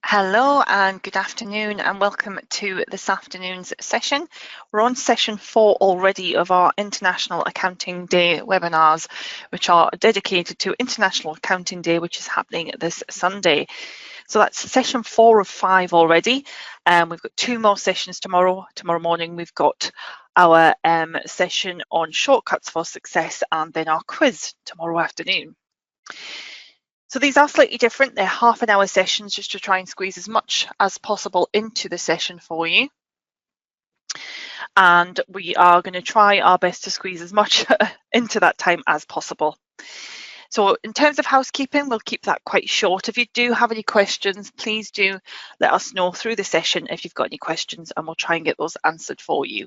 Hello and good afternoon and welcome to this afternoon's session. We're on session 4 already of our International Accounting Day webinars, which are dedicated to International Accounting Day, which is happening this Sunday. So that's session 4 of 5 already. We've got 2 more sessions tomorrow. Tomorrow morning we've got our session on shortcuts for success and then our quiz tomorrow afternoon. So these are slightly different. They're half-an-hour sessions just to try and squeeze as much as possible into the session for you. And we are going to try our best to squeeze as much into that time as possible. So in terms of housekeeping, we'll keep that quite short. If you do have any questions, please do let us know through the session if you've got any questions and we'll try and get those answered for you.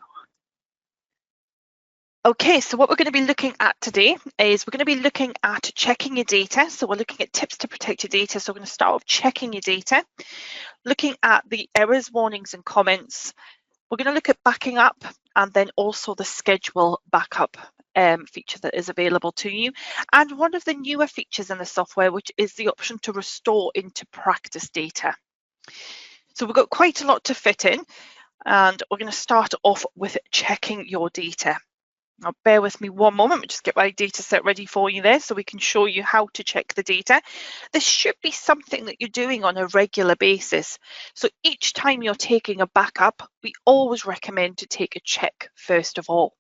Okay, so what we're going to be looking at today is we're going to be looking at checking your data. So we're looking at tips to protect your data. So we're going to start with checking your data, looking at the errors, warnings and comments. We're going to look at backing up and then also the schedule backup feature that is available to you. And one of the newer features in the software, which is the option to restore into practice data. So we've got quite a lot to fit in and we're going to start off with checking your data. Now bear with me one moment, we'll just get my data set ready for you there so we can show you how to check the data. This should be something that you're doing on a regular basis. So each time you're taking a backup, we always recommend to take a check first of all.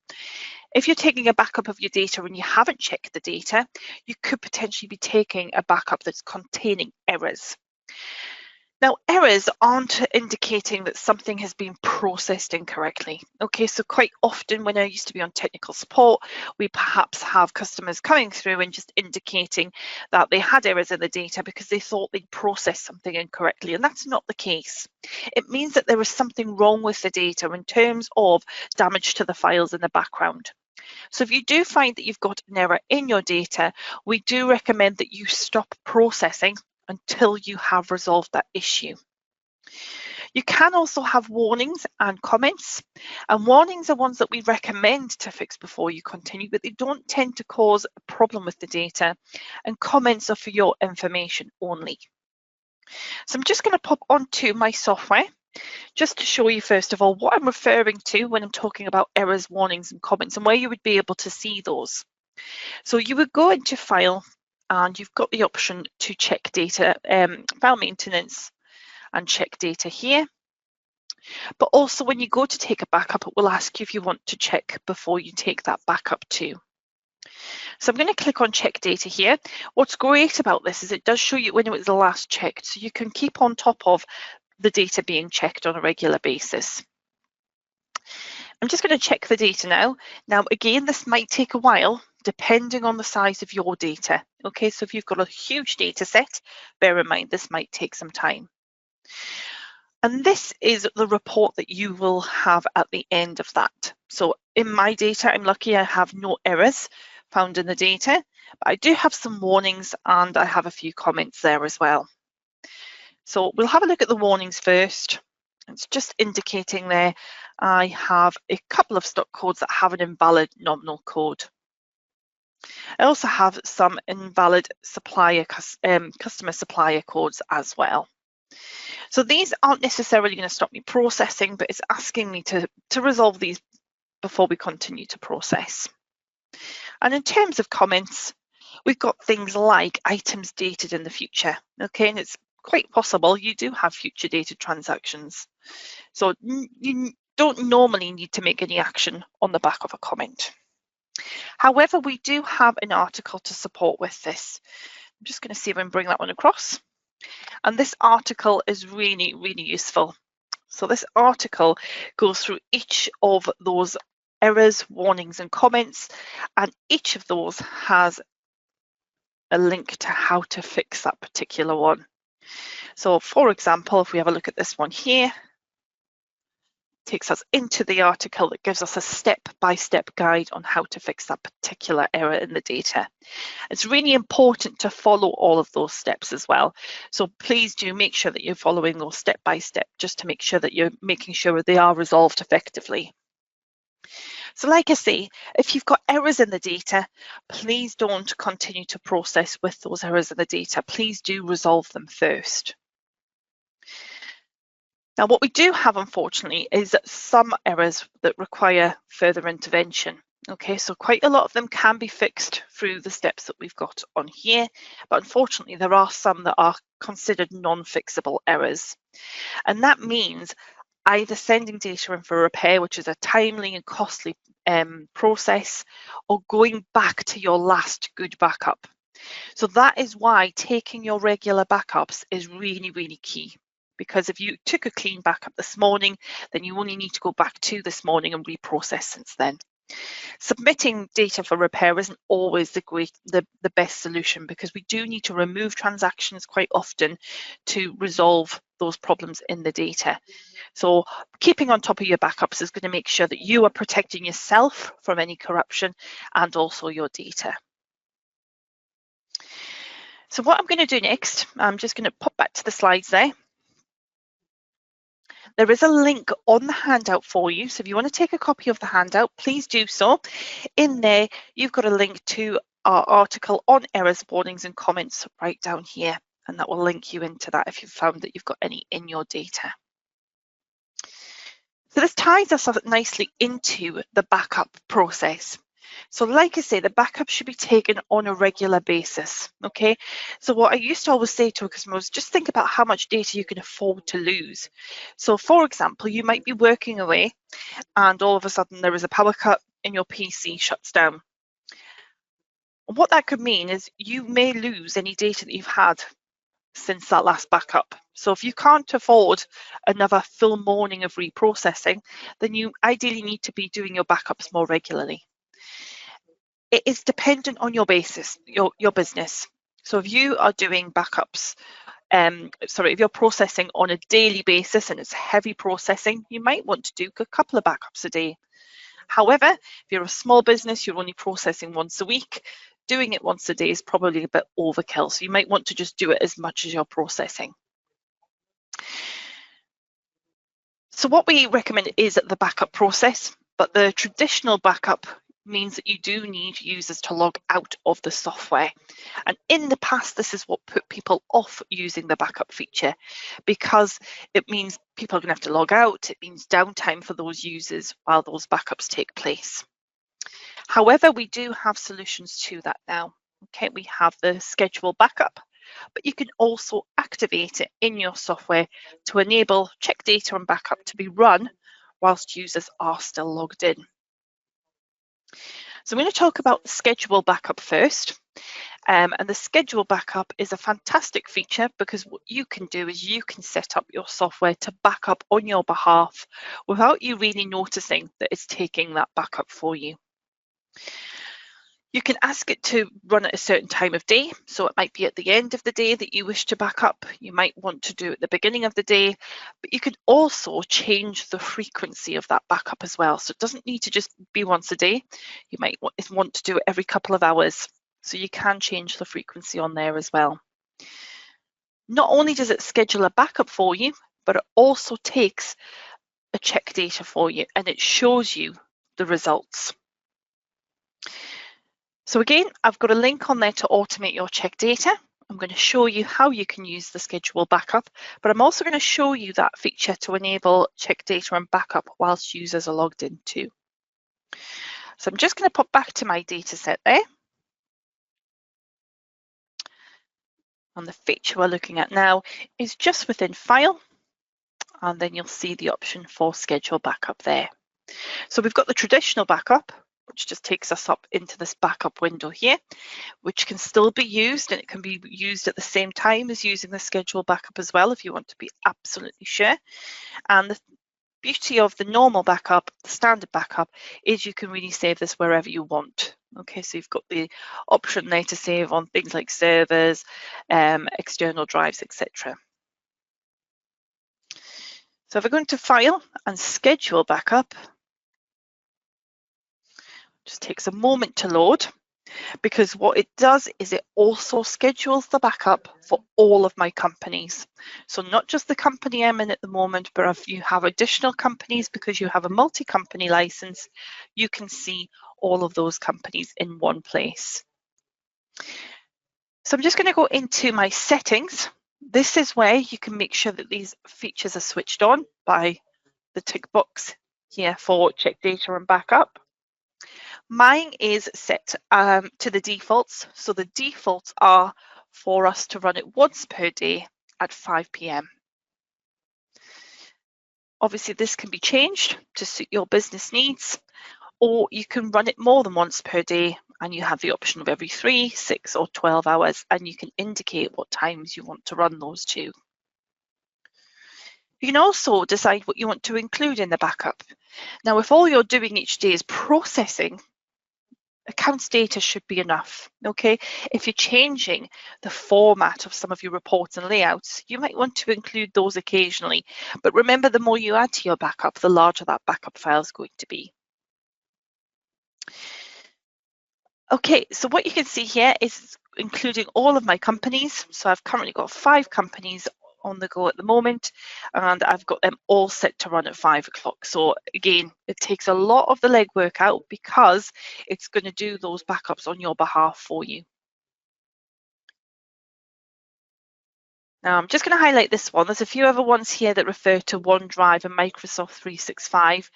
If you're taking a backup of your data and you haven't checked the data, you could potentially be taking a backup that's containing errors. Now, errors aren't indicating that something has been processed incorrectly. Okay, so quite often when I used to be on technical support, we perhaps have customers coming through and just indicating that they had errors in the data because they thought they'd processed something incorrectly, and that's not the case. It means that there is something wrong with the data in terms of damage to the files in the background. So if you do find that you've got an error in your data, we do recommend that you stop processing until you have resolved that issue. You can also have warnings and comments, and warnings are ones that we recommend to fix before you continue, but they don't tend to cause a problem with the data, and comments are for your information only. So I'm just going to pop onto my software just to show you first of all what I'm referring to when I'm talking about errors, warnings and comments and where you would be able to see those. So you would go into File and you've got the option to check data, file maintenance and check data here. But also when you go to take a backup, it will ask you if you want to check before you take that backup too. So I'm going to click on check data here. What's great about this is it does show you when it was the last checked, so you can keep on top of the data being checked on a regular basis. I'm just going to check the data now. Now again, this might take a while depending on the size of your data. Okay, so if you've got a huge data set, bear in mind this might take some time. And this is the report that you will have at the end of that. So in my data, I'm lucky I have no errors found in the data, but I do have some warnings and I have a few comments there as well. So we'll have a look at the warnings first. It's just indicating there I have a couple of stock codes that have an invalid nominal code. I also have some invalid supplier, customer supplier codes as well. So these aren't necessarily going to stop me processing, but it's asking me to resolve these before we continue to process. And in terms of comments, we've got things like items dated in the future. Okay, and it's quite possible you do have future dated transactions. So you don't normally need to make any action on the back of a comment. However, we do have an article to support with this. I'm just going to see if I can bring that one across. And this article is really, really useful. So this article goes through each of those errors, warnings and comments, and each of those has a link to how to fix that particular one. So for example, if we have a look at this one here, takes us into the article that gives us a step-by-step guide on how to fix that particular error in the data. It's really important to follow all of those steps as well. So please do make sure that you're following those step by step just to make sure that you're making sure they are resolved effectively. So like I say, if you've got errors in the data, please don't continue to process with those errors in the data. Please do resolve them first. Now, what we do have, unfortunately, is some errors that require further intervention. Okay, so quite a lot of them can be fixed through the steps that we've got on here, but unfortunately there are some that are considered non-fixable errors. And that means either sending data in for repair, which is a timely and costly process, or going back to your last good backup. So that is why taking your regular backups is really, really key. Because if you took a clean backup this morning, then you only need to go back to this morning and reprocess since then. Submitting data for repair isn't always the best solution, because we do need to remove transactions quite often to resolve those problems in the data. So keeping on top of your backups is going to make sure that you are protecting yourself from any corruption and also your data. So what I'm going to do next, I'm just going to pop back to the slides there. There is a link on the handout for you. So if you want to take a copy of the handout, please do so. In there, you've got a link to our article on errors, warnings and comments right down here. And that will link you into that if you've found that you've got any in your data. So this ties us up nicely into the backup process. So like I say, the backup should be taken on a regular basis, okay? So what I used to always say to a customer was just think about how much data you can afford to lose. So for example, you might be working away and all of a sudden there is a power cut and your PC shuts down. And what that could mean is you may lose any data that you've had since that last backup. So if you can't afford another full morning of reprocessing, then you ideally need to be doing your backups more regularly. It is dependent on your basis, your business. So if you are doing backups, if you're processing on a daily basis and it's heavy processing, you might want to do a couple of backups a day. However, if you're a small business, you're only processing once a week, doing it once a day is probably a bit overkill. So you might want to just do it as much as you're processing. So what we recommend is the backup process, but the traditional backup means that you do need users to log out of the software. And in the past, this is what put people off using the backup feature, because it means people are going to have to log out. It means downtime for those users while those backups take place. However, we do have solutions to that now. Okay, we have the schedule backup, but you can also activate it in your software to enable check data and backup to be run whilst users are still logged in. So I'm going to talk about the schedule backup first. And the schedule backup is a fantastic feature, because what you can do is you can set up your software to back up on your behalf without you really noticing that it's taking that backup for you. You can ask it to run at a certain time of day. So it might be at the end of the day that you wish to back up. You might want to do it at the beginning of the day, but you can also change the frequency of that backup as well. So it doesn't need to just be once a day. You might want to do it every couple of hours. So you can change the frequency on there as well. Not only does it schedule a backup for you, but it also takes a check data for you and it shows you the results. So again, I've got a link on there to automate your check data. I'm going to show you how you can use the schedule backup, but I'm also going to show you that feature to enable check data and backup whilst users are logged in too. So I'm just going to pop back to my data set there. And the feature we're looking at now is just within File, and then you'll see the option for schedule backup there. So we've got the traditional backup, which just takes us up into this backup window here, which can still be used, and it can be used at the same time as using the schedule backup as well if you want to be absolutely sure. And the beauty of the normal backup, the standard backup, is you can really save this wherever you want. Okay, so you've got the option there to save on things like servers, external drives, etc. So if I go into File and Schedule Backup, just takes a moment to load, because what it does is it also schedules the backup for all of my companies. So not just the company I'm in at the moment, but if you have additional companies, because you have a multi-company license, you can see all of those companies in one place. So I'm just going to go into my settings This is where you can make sure that these features are switched on by the tick box here for check data and backup. Mine is set to the defaults. So the defaults are for us to run it once per day at 5 p.m. Obviously, this can be changed to suit your business needs, or you can run it more than once per day, and you have the option of every 3, 6, or 12 hours, and you can indicate what times you want to run those to. You can also decide what you want to include in the backup. Now, if all you're doing each day is processing, accounts data should be enough, okay? If you're changing the format of some of your reports and layouts, you might want to include those occasionally. But remember, the more you add to your backup, the larger that backup file is going to be. Okay, so what you can see here is including all of my companies. So I've currently got 5 companies on the go at the moment, and I've got them all set to run at 5 o'clock. So again, it takes a lot of the legwork out because it's going to do those backups on your behalf for you. Now I'm just going to highlight this one. There's a few other ones here that refer to OneDrive and Microsoft 365.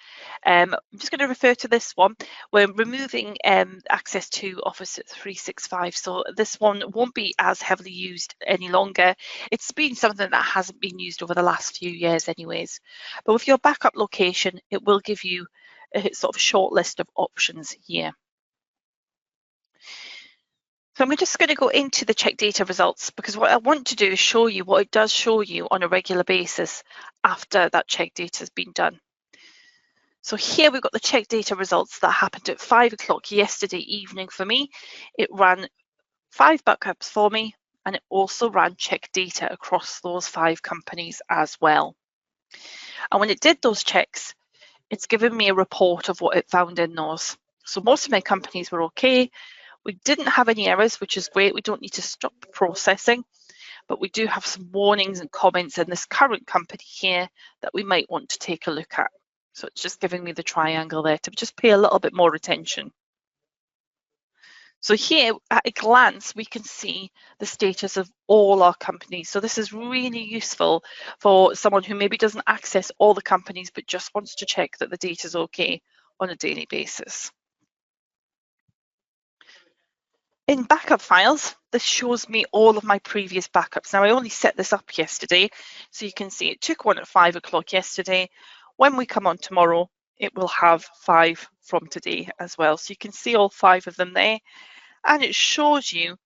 I'm just going to refer to this one. We're removing access to Office 365, so this one won't be as heavily used any longer. It's been something that hasn't been used over the last few years anyways. But with your backup location, it will give you a sort of short list of options here. So I'm just going to go into the check data results, because what I want to do is show you what it does show you on a regular basis after that check data has been done. So here we've got the check data results that happened at 5 o'clock yesterday evening for me. It ran 5 backups for me, and it also ran check data across those 5 companies as well. And when it did those checks, it's given me a report of what it found in those. So most of my companies were okay. We didn't have any errors, which is great. We don't need to stop processing, but we do have some warnings and comments in this current company here that we might want to take a look at. So it's just giving me the triangle there to just pay a little bit more attention. So here at a glance, we can see the status of all our companies. So this is really useful for someone who maybe doesn't access all the companies, but just wants to check that the data is okay on a daily basis. In backup files, this shows me all of my previous backups. Now, I only set this up yesterday, so you can see it took one at 5 o'clock yesterday. When we come on tomorrow, it will have 5 from today as well. So you can see all 5 of them there, and it shows you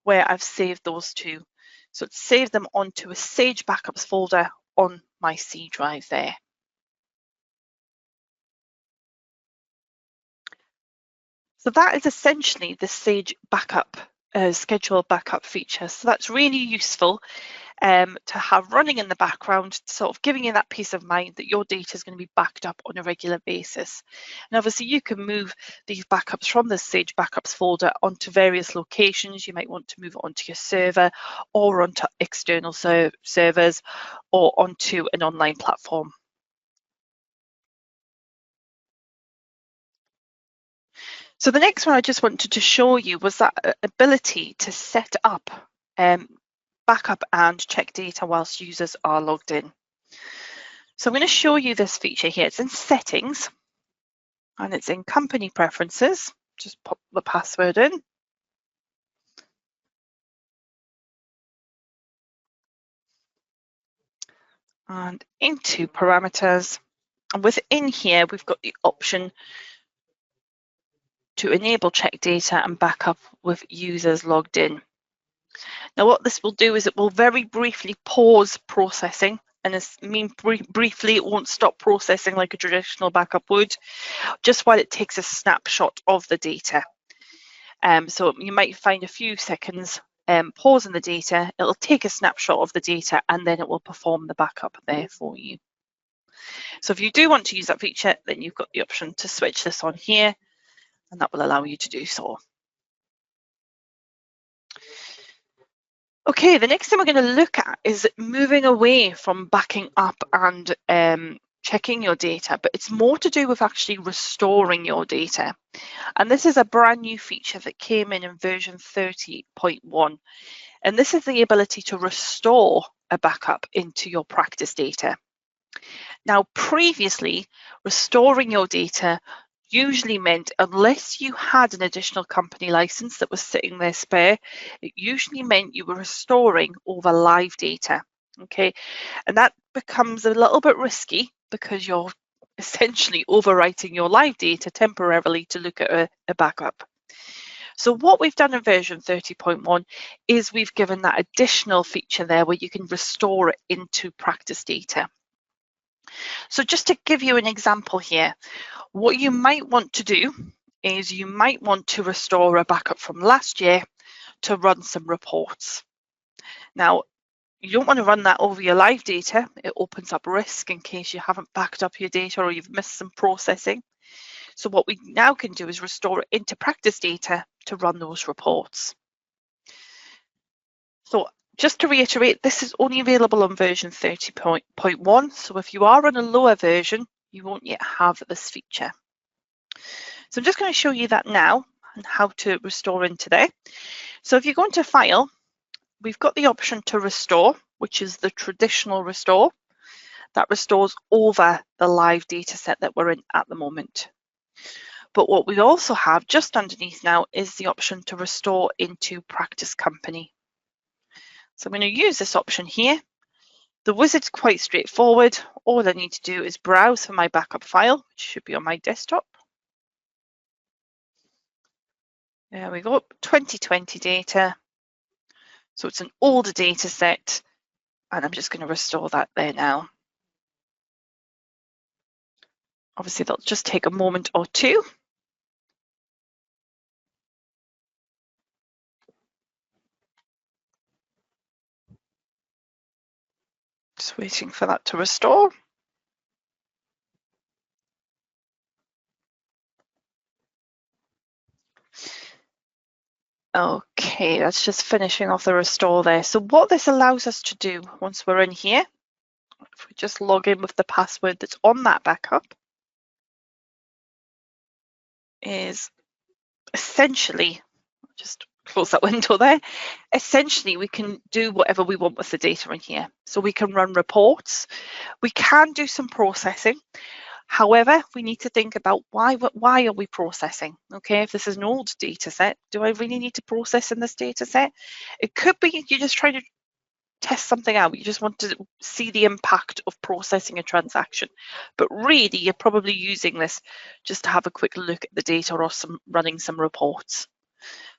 where I've saved those to. So it's saved them onto a Sage Backups folder on my C drive there. So that is essentially the Sage backup, schedule backup feature. So that's really useful to have running in the background, sort of giving you that peace of mind that your data is going to be backed up on a regular basis. And obviously you can move these backups from the Sage Backups folder onto various locations. You might want to move it onto your server or onto external servers or onto an online platform. So the next one I just wanted to show you was that ability to set up backup and check data whilst users are logged in. So I'm going to show you this feature here. It's in settings and it's in company preferences. Just pop the password in. And into parameters. And within here, we've got the option to enable check data and backup with users logged in. Now what this will do is it will very briefly pause processing, and briefly, it won't stop processing like a traditional backup would, just while it takes a snapshot of the data. So you might find a few seconds pausing the data, it'll take a snapshot of the data, and then it will perform the backup there for you. So if you do want to use that feature, then you've got the option to switch this on here, and that will allow you to do so. Okay, the next thing we're going to look at is moving away from backing up and checking your data, but it's more to do with actually restoring your data. And this is a brand new feature that came in version 30.1. And this is the ability to restore a backup into your practice data. Now, previously, restoring your data usually meant, unless you had an additional company license that was sitting there spare, it usually meant you were restoring over live data. Okay, and that becomes a little bit risky because you're essentially overwriting your live data temporarily to look at a backup. So what we've done in version 30.1 is we've given that additional feature there where you can restore it into practice data. So just to give you an example here, what you might want to do is you might want to restore a backup from last year to run some reports. Now, you don't want to run that over your live data. It opens up risk in case you haven't backed up your data or you've missed some processing. So what we now can do is restore it into practice data to run those reports. So just to reiterate, this is only available on version 30.1. So if you are on a lower version, you won't yet have this feature. So I'm just going to show you that now and how to restore into there. So if you go into File, we've got the option to restore, which is the traditional restore. That restores over the live data set that we're in at the moment. But what we also have just underneath now is the option to restore into practice company. So I'm going to use this option here. The wizard's quite straightforward. All I need to do is browse for my backup file, which should be on my desktop. There we go, 2020 data. So it's an older data set, and I'm just going to restore that there now. Obviously, that'll just take a moment or two. Just waiting for that to restore. Okay, that's just finishing off the restore there. So what this allows us to do once we're in here, if we just log in with the password that's on that backup, is essentially, just close that window there, essentially we can do whatever we want with the data in here. So we can run reports, we can do some processing. However, we need to think about why are we processing? Okay, if this is an old data set, do I really need to process in this data set? It could be you're just trying to test something out. You just want to see the impact of processing a transaction. But really, you're probably using this just to have a quick look at the data or running some reports.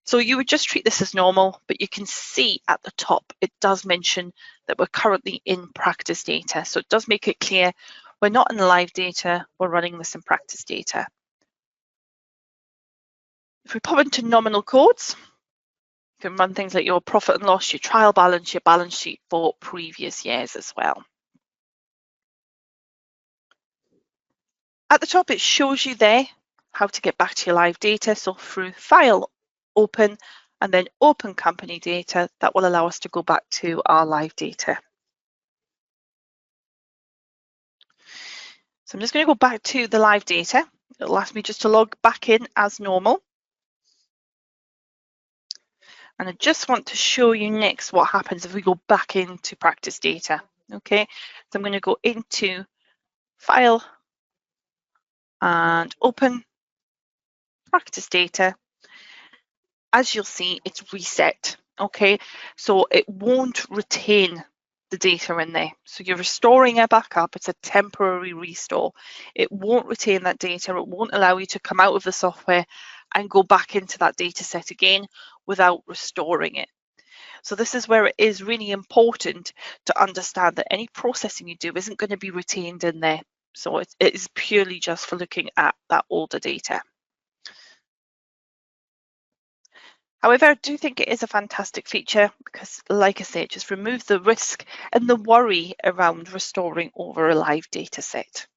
So you would just treat this as normal, but you can see at the top, it does mention that we're currently in practice data. So it does make it clear we're not in live data, we're running this in practice data. If we pop into nominal codes, you can run things like your profit and loss, your trial balance, your balance sheet for previous years as well. At the top, it shows you there how to get back to your live data. So through File, Open, and then Open Company Data, that will allow us to go back to our live data. So I'm just going to go back to the live data. It'll ask me just to log back in as normal. And I just want to show you next what happens if we go back into practice data. Okay, so I'm going to go into File and Open Practice Data. As you'll see, it's reset. Okay, so it won't retain the data in there. So you're restoring a backup, it's a temporary restore. It won't retain that data, it won't allow you to come out of the software and go back into that data set again without restoring it. So this is where it is really important to understand that any processing you do isn't going to be retained in there. So it is purely just for looking at that older data. However, I do think it is a fantastic feature because, like I say, it just removes the risk and the worry around restoring over a live data set.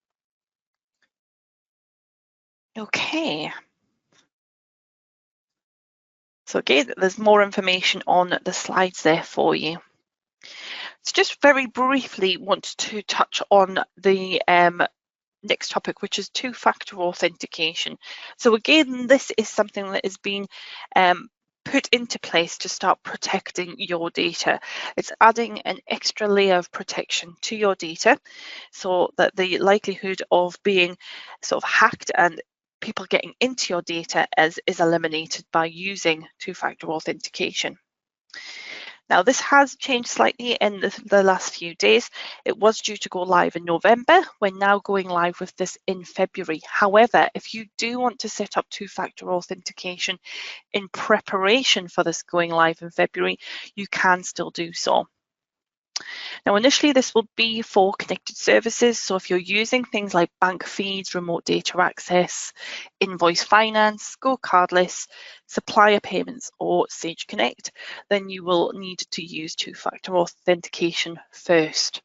Okay. So again, there's more information on the slides there for you. So just very briefly want to touch on the next topic, which is two-factor authentication. So again, this is something that has been put into place to start protecting your data. It's adding an extra layer of protection to your data so that the likelihood of being sort of hacked and people getting into your data is eliminated by using two-factor authentication. Now, this has changed slightly in the last few days. It was due to go live in November. We're now going live with this in February. However, if you do want to set up two-factor authentication in preparation for this going live in February, you can still do so. Now, initially, this will be for connected services. So if you're using things like bank feeds, remote data access, invoice finance, Go Cardless, supplier payments, or Sage Connect, then you will need to use two-factor authentication first.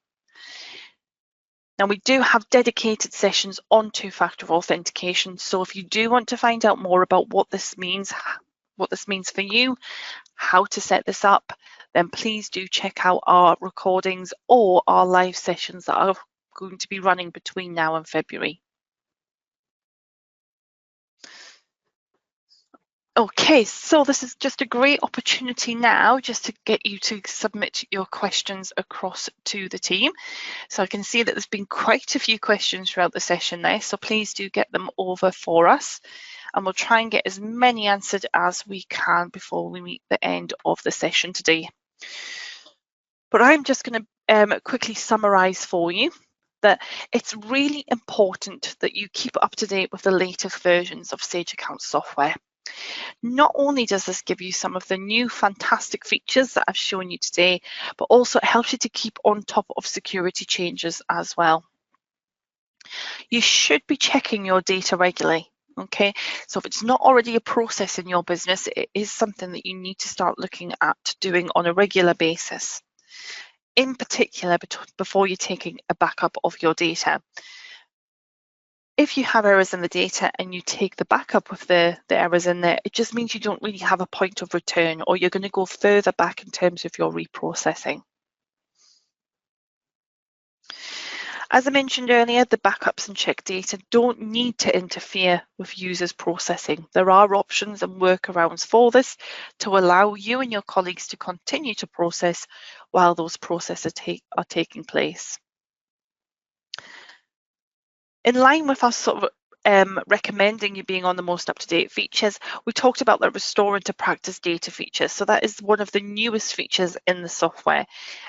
Now, we do have dedicated sessions on two-factor authentication. So if you do want to find out more about what this means for you, how to set this up, then please do check out our recordings or our live sessions that are going to be running between now and February. Okay, so this is just a great opportunity now just to get you to submit your questions across to the team. So I can see that there's been quite a few questions throughout the session there, so please do get them over for us. And we'll try and get as many answered as we can before we meet the end of the session today. But I'm just going to quickly summarise for you that it's really important that you keep up to date with the latest versions of Sage Account software. Not only does this give you some of the new fantastic features that I've shown you today, but also it helps you to keep on top of security changes as well. You should be checking your data regularly. Okay, so if it's not already a process in your business, it is something that you need to start looking at doing on a regular basis. In particular, before you're taking a backup of your data. If you have errors in the data and you take the backup with the errors in there, it just means you don't really have a point of return, or you're going to go further back in terms of your reprocessing. As I mentioned earlier, the backups and check data don't need to interfere with users' processing. There are options and workarounds for this to allow you and your colleagues to continue to process while those processes are taking place. In line with us sort of recommending you being on the most up-to-date features, we talked about the restore into practice data feature. So that is one of the newest features in the software,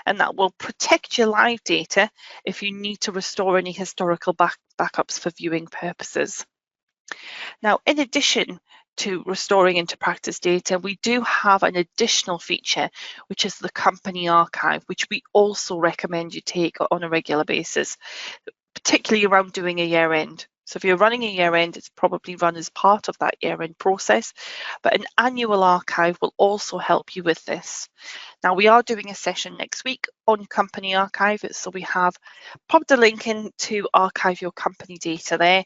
and that will protect your live data if you need to restore any historical backups for viewing purposes. Now, in addition to restoring into practice data, we do have an additional feature, which is the company archive, which we also recommend you take on a regular basis, particularly around doing a year end. So if you're running a year end, it's probably run as part of that year end process, but an annual archive will also help you with this. Now, we are doing a session next week on company archive, so we have popped a link in to archive your company data there.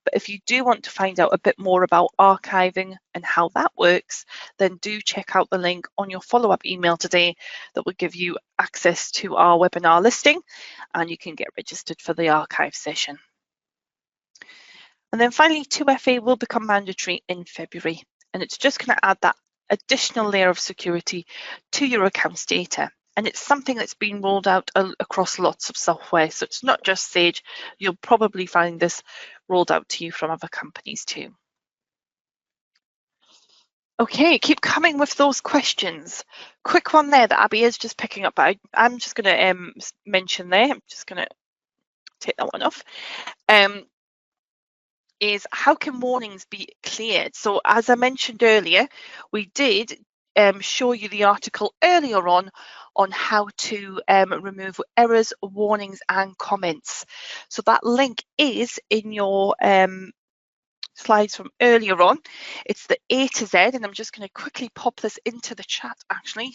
But if you do want to find out a bit more about archiving and how that works, then do check out the link on your follow-up email today that will give you access to our webinar listing, and you can get registered for the archive session. And then finally, 2FA will become mandatory in February, and it's just going to add that additional layer of security to your accounts data. And it's something that's been rolled out across lots of software. So it's not just Sage. You'll probably find this rolled out to you from other companies too. Okay, keep coming with those questions. Quick one there that Abby is just picking up. I'm just going to mention there. I'm just going to take that one off. Is how can warnings be cleared? So as I mentioned earlier, we did show you the article earlier on how to remove errors, warnings and comments. So that link is in your slides from earlier on. It's the A to Z, and I'm just going to quickly pop this into the chat actually.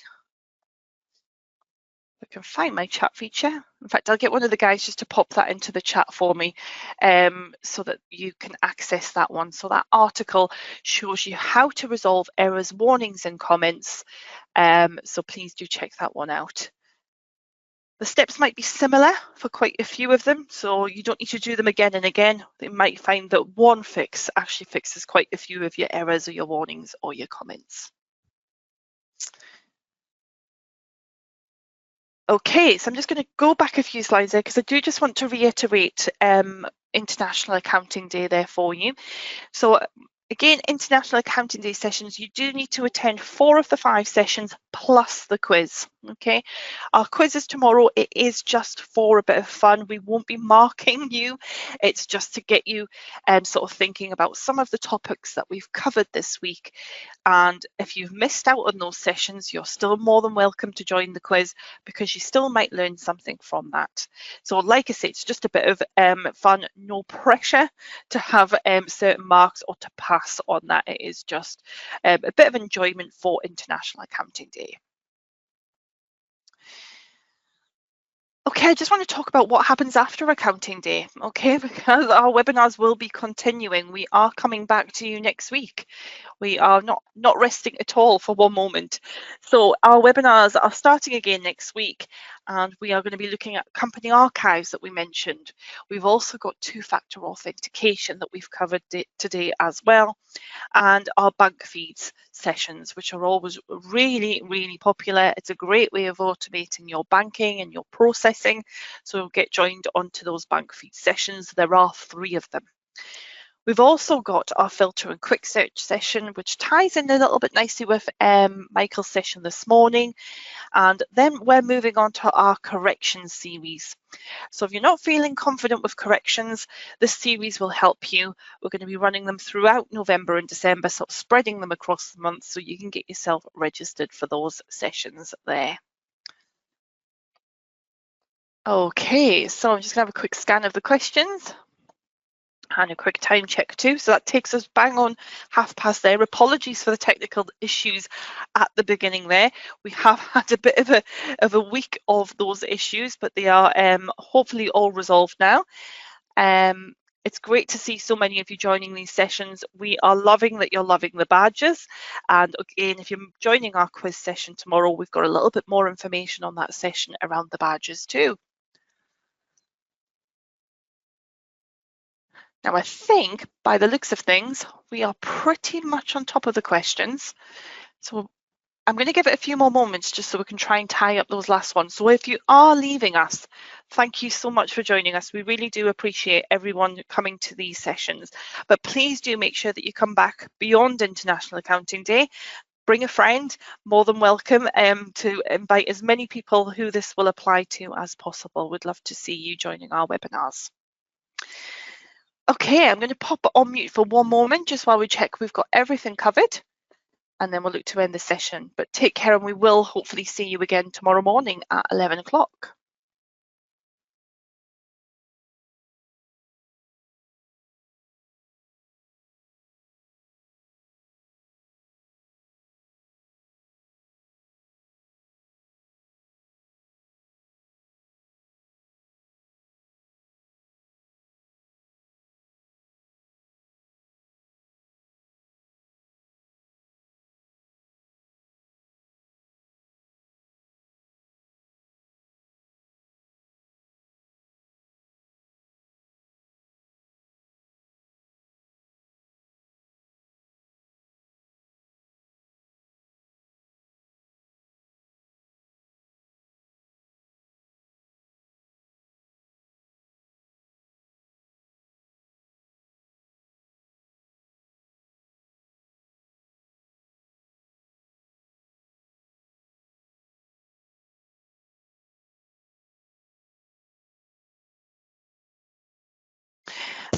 I can find my chat feature. In fact, I'll get one of the guys just to pop that into the chat for me so that you can access that one. So that article shows you how to resolve errors, warnings and comments. So please do check that one out. The steps might be similar for quite a few of them, so you don't need to do them again and again. You might find that one fix actually fixes quite a few of your errors or your warnings or your comments. Okay, so I'm just going to go back a few slides there because I do just want to reiterate International Accounting Day there for you. So again, International Accounting Day sessions, you do need to attend 4 of the 5 sessions plus the quiz. Okay, our quiz is tomorrow. It is just for a bit of fun. We won't be marking you. It's just to get you sort of thinking about some of the topics that we've covered this week. And if you've missed out on those sessions, you're still more than welcome to join the quiz because you still might learn something from that. So like I say, it's just a bit of fun, no pressure to have certain marks or to pass on that. It is just a bit of enjoyment for International Accounting Day. Okay, I just want to talk about what happens after Accounting Day, okay, because our webinars will be continuing. We are coming back to you next week. We are not resting at all for one moment. So our webinars are starting again next week, and we are going to be looking at company archives that we mentioned. We've also got 2-factor authentication that we've covered today as well, and our bank feeds sessions, which are always really, really popular. It's a great way of automating your banking and your processing. So get joined onto those bank feed sessions. There are 3 of them. We've also got our filter and quick search session, which ties in a little bit nicely with Michael's session this morning. And then we're moving on to our corrections series. So if you're not feeling confident with corrections, this series will help you. We're going to be running them throughout November and December, so spreading them across the month so you can get yourself registered for those sessions there. Okay, so I'm just going to have a quick scan of the questions and a quick time check too. So that takes us bang on past there. Apologies for the technical issues at the beginning there. We have had a bit of a week of those issues, but they are hopefully all resolved now. It's great to see so many of you joining these sessions. We are loving that you're loving the badges. And again, if you're joining our quiz session tomorrow, we've got a little bit more information on that session around the badges too. Now, I think by the looks of things, we are pretty much on top of the questions. So I'm going to give it a few more moments just so we can try and tie up those last ones. So if you are leaving us, thank you so much for joining us. We really do appreciate everyone coming to these sessions. But please do make sure that you come back beyond International Accounting Day. Bring a friend, more than welcome to invite as many people who this will apply to as possible. We'd love to see you joining our webinars. Okay, I'm going to pop it on mute for one moment just while we check we've got everything covered, and then we'll look to end the session. But take care, and we will hopefully see you again tomorrow morning at 11 o'clock.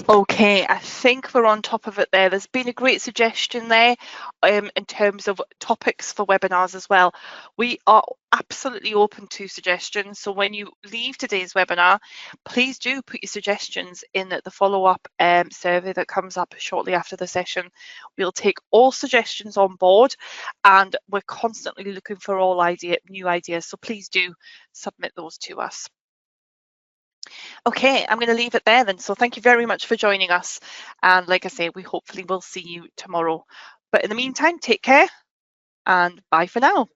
Okay, I think we're on top of it there. There's been a great suggestion there in terms of topics for webinars as well. We are absolutely open to suggestions. So when you leave today's webinar, please do put your suggestions in the follow-up survey that comes up shortly after the session. We'll take all suggestions on board, and we're constantly looking for all new ideas. So please do submit those to us. Okay, I'm going to leave it there then. So thank you very much for joining us. And like I say, we hopefully will see you tomorrow. But in the meantime, take care and bye for now.